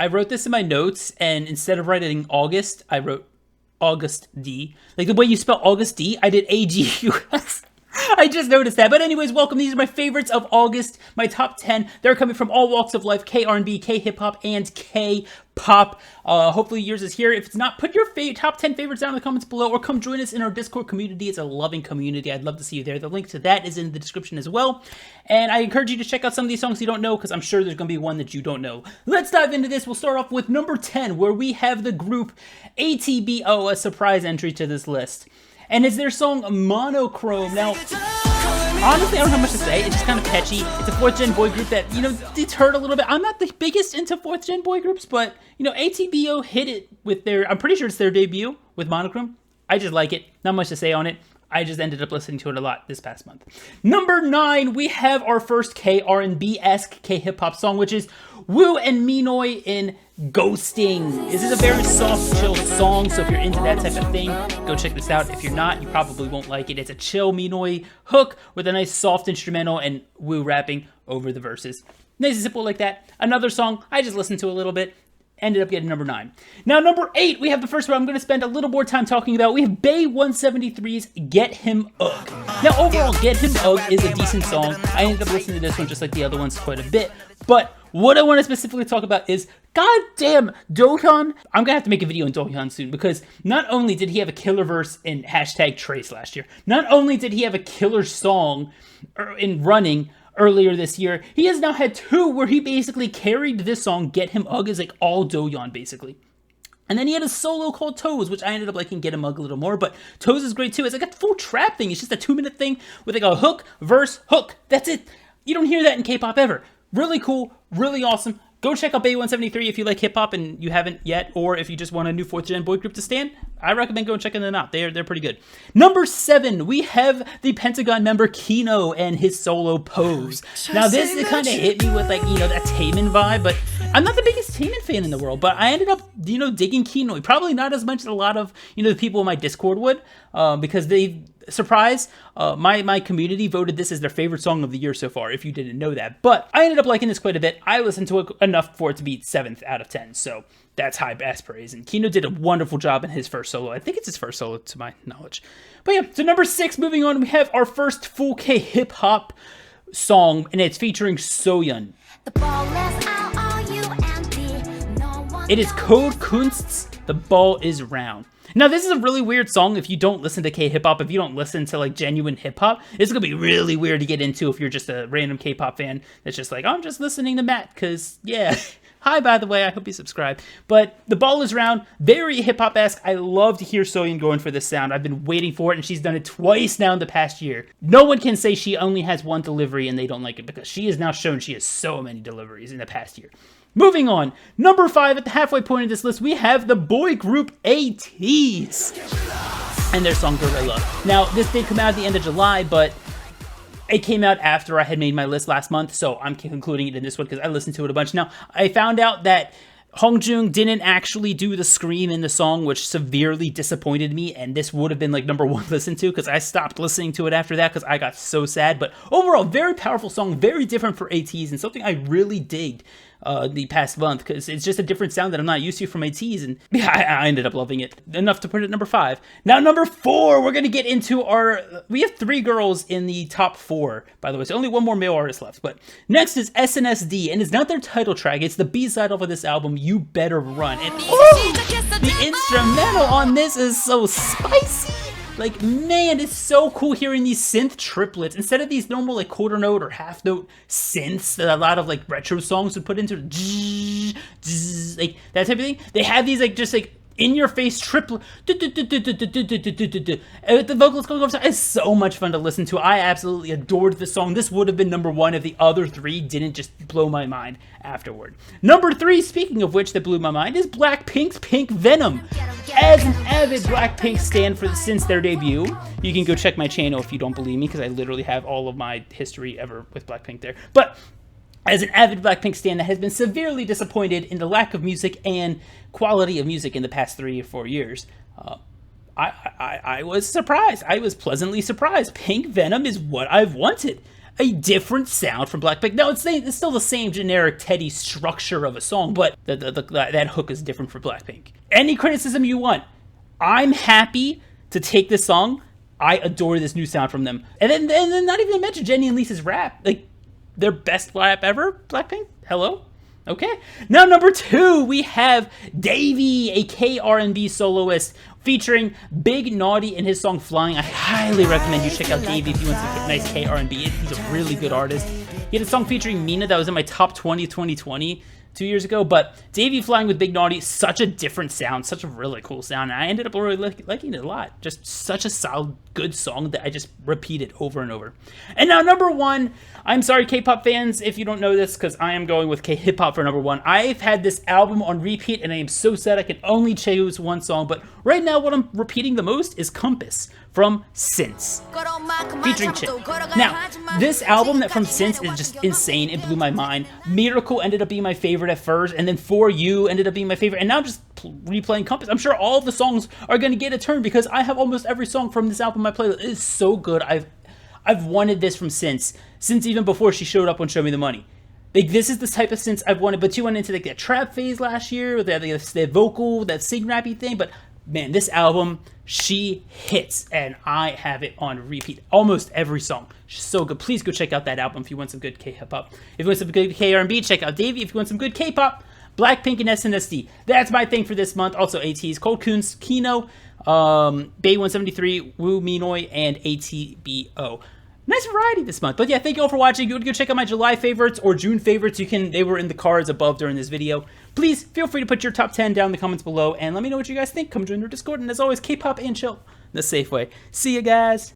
I wrote this in my notes, and instead of writing August, I wrote August D. Like the way you spell August D, I did AGUS. I just noticed that. But anyways, welcome. These are my favorites of August, my top 10. They're coming from all walks of life, K-R&B, K-hip-hop, and K-pop. Hopefully yours is here. If it's not, put your top 10 favorites down in the comments below, or come join us in our Discord community. It's a loving community. I'd love to see you there. The link to that is in the description as well. And I encourage you to check out some of these songs you don't know, because I'm sure there's going to be one that you don't know. Let's dive into this. We'll start off with number 10, where we have the group ATBO, a surprise entry to this list. And it's their song Monochrome. Now, honestly, I don't have much to say. It's just kind of catchy. It's a 4th gen boy group that, deterred a little bit. I'm not the biggest into 4th gen boy groups, but, ATBO hit it with I'm pretty sure it's their debut with Monochrome. I just like it. Not much to say on it. I just ended up listening to it a lot this past month. Number 9, we have our first K-R&B-esque K-hip-hop song, which is Woo and Minoi in Ghosting. This is a very soft, chill song, so if you're into that type of thing, go check this out. If you're not, you probably won't like it. It's a chill Minoi hook with a nice soft instrumental and Woo rapping over the verses. Nice and simple like that. Another song I just listened to a little bit. Ended up getting number 9. Now, number 8, we have the first one I'm going to spend a little more time talking about. We have Bay 173's Get Him Ugh. Now, overall, Get Him Ugh is a decent song. I ended up listening to this one just like the other ones quite a bit. But what I want to specifically talk about is, goddamn, Dohyun. I'm going to have to make a video on Dohyun soon, because not only did he have a killer verse in #Trace last year, not only did he have a killer song in Running earlier this year, he has now had 2 where he basically carried this song. Get Him Ugh is like all Dohyun basically. And then he had a solo called Toes, which I ended up liking Get Him Ugh a little more, but Toes is great too. It's like a full trap thing. It's just a 2-minute thing with like a hook, verse, hook. That's it. You don't hear that in K-pop ever. Really cool, really awesome. Go check out Bay 173 if you like hip-hop and you haven't yet, or if you just want a new 4th gen boy group to stand. I recommend going checking them out. They're pretty good. Number 7, we have the Pentagon member Kino and his solo Pose. Now this kind of hit me with like, that Taemin vibe, but I'm not the biggest Taemin fan in the world, but I ended up, digging Kino. Probably not as much as a lot of, the people in my Discord would, because they... Surprise, my community voted this as their favorite song of the year so far, if you didn't know that. But I ended up liking this quite a bit. I listened to it enough for it to be 7th out of 10, so that's high ass praise. And Kino did a wonderful job in his first solo. I think it's his first solo to my knowledge. But yeah, so number 6, moving on, we have our first full K-hip-hop song, and it's featuring Soyeon. It is Code Kunst's The Ball Is Round. Now, this is a really weird song if you don't listen to K-hip-hop, if you don't listen to, like, genuine hip-hop. It's gonna be really weird to get into if you're just a random K-pop fan that's just like, oh, I'm just listening to Matt, because, yeah. Hi, by the way, I hope you subscribe. But The Ball Is Round, very hip-hop-esque. I love to hear Soyeon going for this sound. I've been waiting for it, and she's done it twice now in the past year. No one can say she only has one delivery and they don't like it, because she has now shown she has so many deliveries in the past year. Moving on, number 5, at the halfway point of this list, we have the boy group ATEEZ and their song Gorilla. Now, this did come out at the end of July, but it came out after I had made my list last month, so I'm concluding it in this one because I listened to it a bunch. Now, I found out that Hongjoong didn't actually do the scream in the song, which severely disappointed me, and this would have been like number 1 listened to, because I stopped listening to it after that because I got so sad. But overall, very powerful song, very different for ATEEZ, and something I really digged the past month, because it's just a different sound that I'm not used to from ATEEZ, and yeah, I ended up loving it enough to put it at number 5. Now, number 4, we're gonna get into we have 3 girls in the top 4, by the way, so only 1 more male artist left. But next is SNSD, and it's not their title track, it's the B-side off of this album, You Better Run. And the instrumental on this is so spicy. Like, man, it's so cool hearing these synth triplets instead of these normal like quarter note or half note synths that a lot of like retro songs would put into, like that type of thing. They have these like just like in-your-face triplet, the vocals going over. It's so much fun to listen to. I absolutely adored this song. This would have been number 1 if the other 3 didn't just blow my mind afterward. Number 3, speaking of which, that blew my mind, is Blackpink's Pink Venom. As an avid Blackpink stan since their debut, you can go check my channel if you don't believe me, because I literally have all of my history ever with Blackpink there. But as an avid Blackpink stan that has been severely disappointed in the lack of music and quality of music in the past 3 or 4 years, I was surprised. I was pleasantly surprised. Pink Venom is what I've wanted. a different sound from Blackpink. No, it's still the same generic Teddy structure of a song, but that hook is different for Blackpink. Any criticism you want, I'm happy to take this song. I adore this new sound from them. And then not even to mention Jennie and Lisa's rap. Like, their best rap ever, Blackpink? Hello? Okay. Now, number 2, we have Davey, a K-R&B soloist, featuring Big Naughty in his song Flying. I highly recommend you check out Davey if you want some nice K-R&B. He's a really good artist. He had a song featuring Mina that was in my top 20 of 2020 2 years ago, but Davey Flying with Big Naughty, such a different sound, such a really cool sound, and I ended up really liking it a lot. Just such a solid, good song that I just repeated over and over. And now, number 1, I'm sorry, K-pop fans, if you don't know this, because I am going with K-hip-hop for number 1. I've had this album on repeat, and I am so sad I can only choose one song, but right now, what I'm repeating the most is Compass from Since, featuring Chin. Now, this album from Since is just insane. It blew my mind. Miracle ended up being my favorite at first, and then For You ended up being my favorite, and now I'm just replaying Compass. I'm sure all of the songs are going to get a turn because I have almost every song from this album on my playlist. It is so good. I've wanted this from since even before she showed up on Show Me the Money. Like, this is the type of synth I've wanted, but she went into like that trap phase last year with that vocal, that sing rappy thing, but man, this album, she hits, and I have it on repeat. Almost every song. She's so good. Please go check out that album if you want some good K-hip-hop. If you want some good K-R&B, check out Davey. If you want some good K-pop, Blackpink and SNSD. That's my thing for this month. Also, ATEEZ, Cold Coons, Kino, Bay 173, Woo Minoi, and ATBO. Nice variety this month. But yeah, thank you all for watching. If you want to go check out my July favorites or June favorites, they were in the cards above during this video. Please feel free to put your top 10 down in the comments below and let me know what you guys think. Come join our Discord. And as always, K-pop and chill the safe way. See you guys.